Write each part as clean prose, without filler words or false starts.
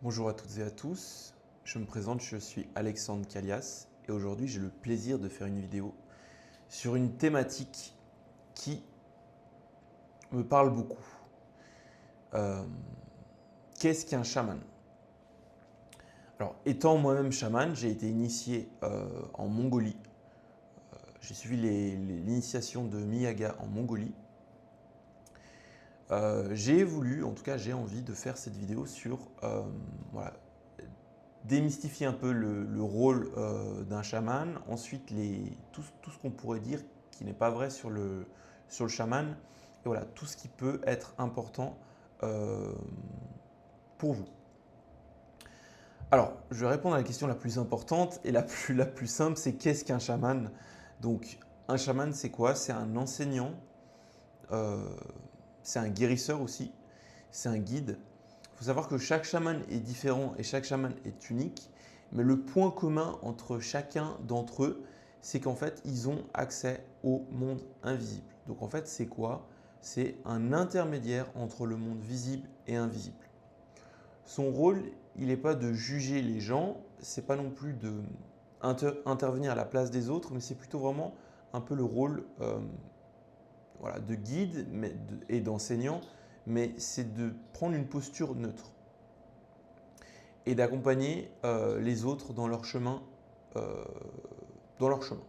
Bonjour à toutes et à tous, je me présente, je suis Alexandre Calias et aujourd'hui j'ai le plaisir de faire une vidéo sur une thématique qui me parle beaucoup. Euh, Qu'est-ce qu'un chaman? Alors étant moi-même chaman, j'ai été initié en Mongolie. J'ai suivi l'initiation de Miyaga en Mongolie. J'ai voulu, en tout cas j'ai envie de faire cette vidéo sur voilà, démystifier un peu le rôle d'un chaman, ensuite tout ce qu'on pourrait dire qui n'est pas vrai sur le chaman, et voilà, tout ce qui peut être important euh, pour vous. Alors, je vais répondre à la question la plus importante et la plus simple, c'est qu'est-ce qu'un chaman? Donc, un chaman, c'est quoi? C'est un enseignant, euh, c'est un guérisseur aussi, c'est un guide. Il faut savoir que chaque chaman est différent et chaque chaman est unique, mais le point commun entre chacun d'entre eux, c'est qu'en fait, ils ont accès au monde invisible. Donc en fait, c'est quoi? C'est un intermédiaire entre le monde visible et invisible. Son rôle, il n'est pas de juger les gens, c'est pas non plus de intervenir à la place des autres, mais c'est plutôt vraiment un peu le rôle voilà, de guide et d'enseignant, mais c'est de prendre une posture neutre et d'accompagner les autres dans leur chemin. euh, dans leur chemin.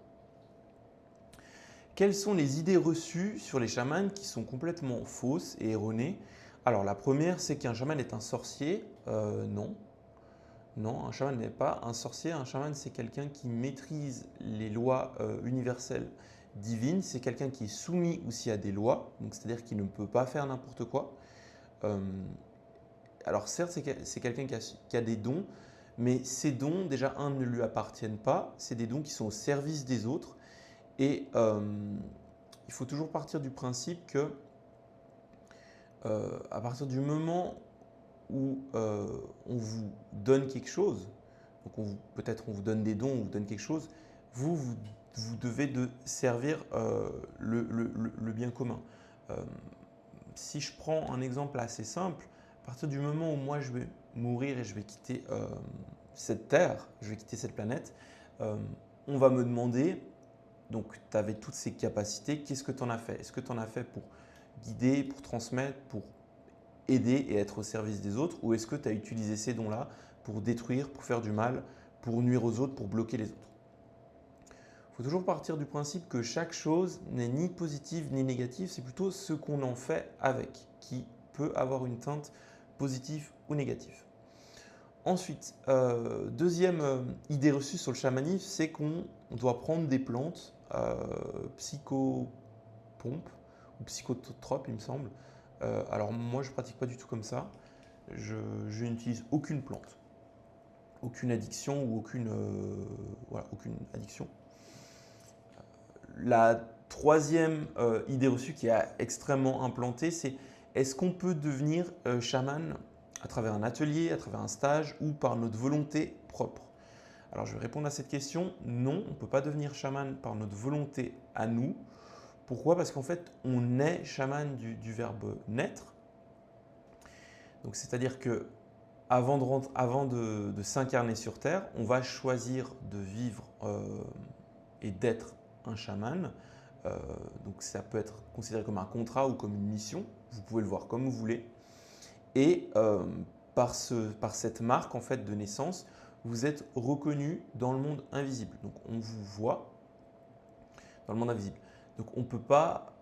Quelles sont les idées reçues sur les chamans qui sont complètement fausses et erronées? Alors la première, c'est qu'un chaman est un sorcier. Non, non, un chaman n'est pas un sorcier. Un chaman, c'est quelqu'un qui maîtrise les lois universelles divines. C'est quelqu'un qui est soumis aussi à des lois, donc c'est-à-dire qu'il ne peut pas faire n'importe quoi. Euh, alors certes, c'est quelqu'un qui a des dons, mais ces dons, déjà, un, ne lui appartiennent pas. C'est des dons qui sont au service des autres. Et il faut toujours partir du principe que à partir du moment où on vous donne quelque chose, donc peut-être on vous donne des dons, on vous donne quelque chose, vous devez de servir le bien commun. Euh, Si je prends un exemple assez simple, à partir du moment où moi je vais mourir et je vais quitter cette terre, je vais quitter cette planète, euh, on va me demander, donc tu avais toutes ces capacités, qu'est-ce que tu en as fait? Est-ce que tu en as fait pour guider, pour transmettre, pour aider et être au service des autres, ou est-ce que tu as utilisé ces dons-là pour détruire, pour faire du mal, pour nuire aux autres, pour bloquer les autres? Il faut toujours partir du principe que chaque chose n'est ni positive ni négative, c'est plutôt ce qu'on en fait avec qui peut avoir une teinte positive ou négative. Ensuite, deuxième idée reçue sur le chamanisme, c'est qu'on doit prendre des plantes psychopompes ou psychotropes, il me semble. Alors moi, je ne pratique pas du tout comme ça. Je n'utilise aucune plante, aucune addiction ou voilà, aucune addiction. La troisième idée reçue qui est extrêmement implantée, c'est est-ce qu'on peut devenir chaman à travers un atelier, à travers un stage ou par notre volonté propre? Alors je vais répondre à cette question. Non, on ne peut pas devenir chaman par notre volonté à nous. Pourquoi? Parce qu'en fait, on est chaman du verbe naître. Donc c'est-à-dire que avant de s'incarner sur Terre, on va choisir de vivre et d'être un chaman. Euh, donc ça peut être considéré comme un contrat ou comme une mission. Vous pouvez le voir comme vous voulez. Et par cette marque en fait de naissance, vous êtes reconnu dans le monde invisible. Donc on vous voit dans le monde invisible. Donc on ne peut pas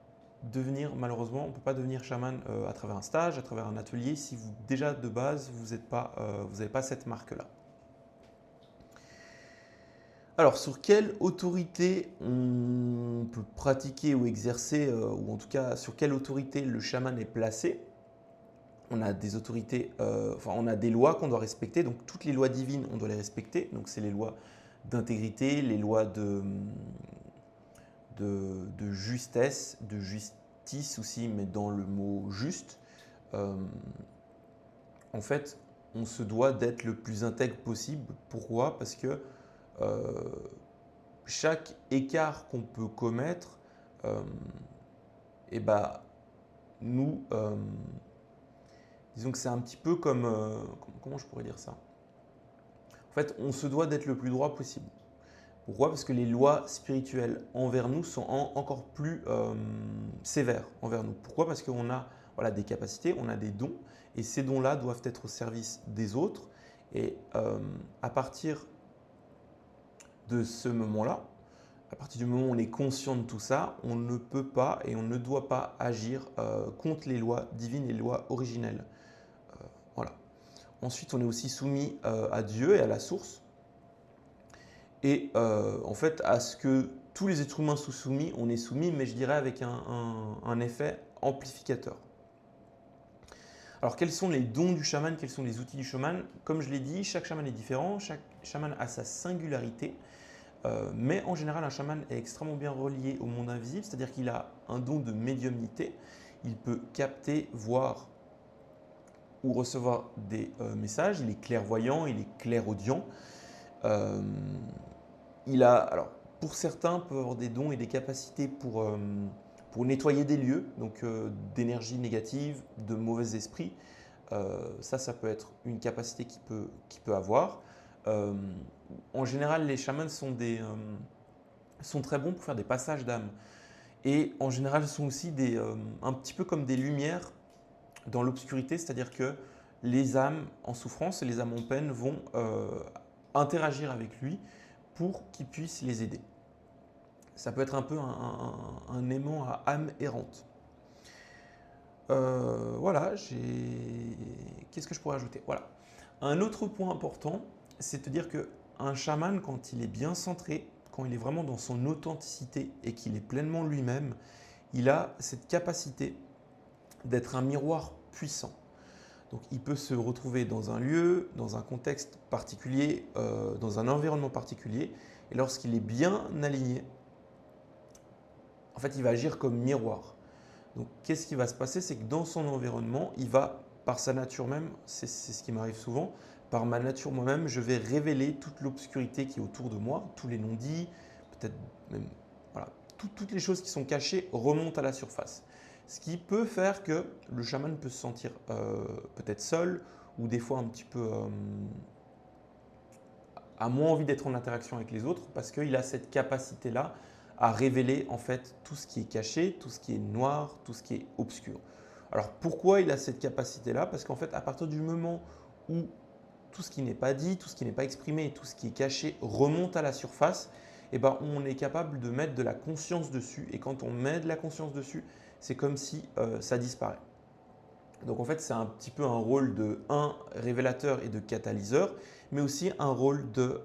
devenir, malheureusement, on ne peut pas devenir chaman à travers un stage, à travers un atelier, si vous déjà de base, vous n'avez pas cette marque-là. Alors, sur quelle autorité on peut pratiquer ou exercer, ou en tout cas sur quelle autorité le chaman est placé? On a des autorités, enfin on a des lois qu'on doit respecter, donc toutes les lois divines, on doit les respecter. Donc c'est les lois d'intégrité, les lois de justesse, de justice aussi, mais dans le mot juste. Euh, En fait, on se doit d'être le plus intègre possible. Pourquoi? Parce que euh, chaque écart qu'on peut commettre, euh, eh ben, nous, Disons que c'est un petit peu comme, comment je pourrais dire ça? En fait, on se doit d'être le plus droit possible. Pourquoi? Parce que les lois spirituelles envers nous sont encore plus sévères envers nous. Pourquoi? Parce qu'on a voilà, des capacités, on a des dons, et ces dons-là doivent être au service des autres. Et à partir de ce moment-là, à partir du moment où on est conscient de tout ça, on ne peut pas et on ne doit pas agir contre les lois divines, les lois originelles. Voilà. Ensuite, on est aussi soumis à Dieu et à la source. Et en fait, à ce que tous les êtres humains soient soumis, on est soumis, mais je dirais avec un effet amplificateur. Alors, quels sont les dons du chaman? Quels sont les outils du chaman? Comme je l'ai dit, chaque chaman est différent, chaque chaman a sa singularité. Mais en général, un chaman est extrêmement bien relié au monde invisible, c'est-à-dire qu'il a un don de médiumnité. Il peut capter, voir ou recevoir des messages. Il est clairvoyant, il est clairaudient. Euh, alors, pour certains, peut avoir des dons et des capacités pour nettoyer des lieux, donc d'énergie négative, de mauvais esprits. Ça peut être une capacité qu'il peut avoir. Euh, En général, les chamans sont très bons pour faire des passages d'âme. Et en général, sont aussi un petit peu comme des lumières dans l'obscurité, c'est-à-dire que les âmes en souffrance et les âmes en peine vont interagir avec lui pour qu'il puisse les aider. Ça peut être un peu un aimant à âme errante. Voilà, qu'est-ce que je pourrais ajouter? Voilà. Un autre point important, c'est de dire qu'un chaman, quand il est bien centré, quand il est vraiment dans son authenticité et qu'il est pleinement lui-même, il a cette capacité d'être un miroir puissant. Donc il peut se retrouver dans un lieu, dans un contexte particulier, dans un environnement particulier, et lorsqu'il est bien aligné, en fait, il va agir comme miroir. Donc, qu'est-ce qui va se passer? C'est que dans son environnement, il va, par sa nature même, c'est ce qui m'arrive souvent, par ma nature moi-même, je vais révéler toute l'obscurité qui est autour de moi, tous les non-dits, peut-être même, voilà, toutes les choses qui sont cachées remontent à la surface. Ce qui peut faire que le chaman peut se sentir peut-être seul ou des fois un petit peu a moins envie d'être en interaction avec les autres parce qu'il a cette capacité-là à révéler en fait tout ce qui est caché, tout ce qui est noir, tout ce qui est obscur. Alors pourquoi il a cette capacité-là? Parce qu'en fait, à partir du moment où tout ce qui n'est pas dit, tout ce qui n'est pas exprimé, tout ce qui est caché remonte à la surface, eh ben, on est capable de mettre de la conscience dessus. Et quand on met de la conscience dessus, c'est comme si ça disparaît. Donc en fait, c'est un petit peu un rôle de révélateur et de catalyseur, mais aussi un rôle de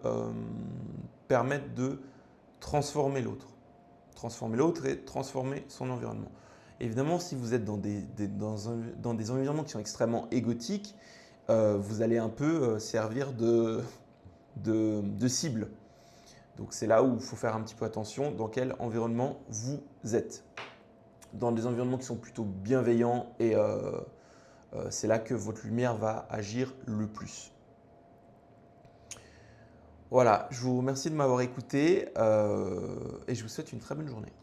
permettre de transformer l'autre et transformer son environnement. Évidemment, si vous êtes dans des environnements qui sont extrêmement égotiques, vous allez un peu servir de cible. Donc c'est là où il faut faire un petit peu attention dans quel environnement vous êtes. Dans des environnements qui sont plutôt bienveillants et c'est là que votre lumière va agir le plus. Voilà, je vous remercie de m'avoir écouté et je vous souhaite une très bonne journée.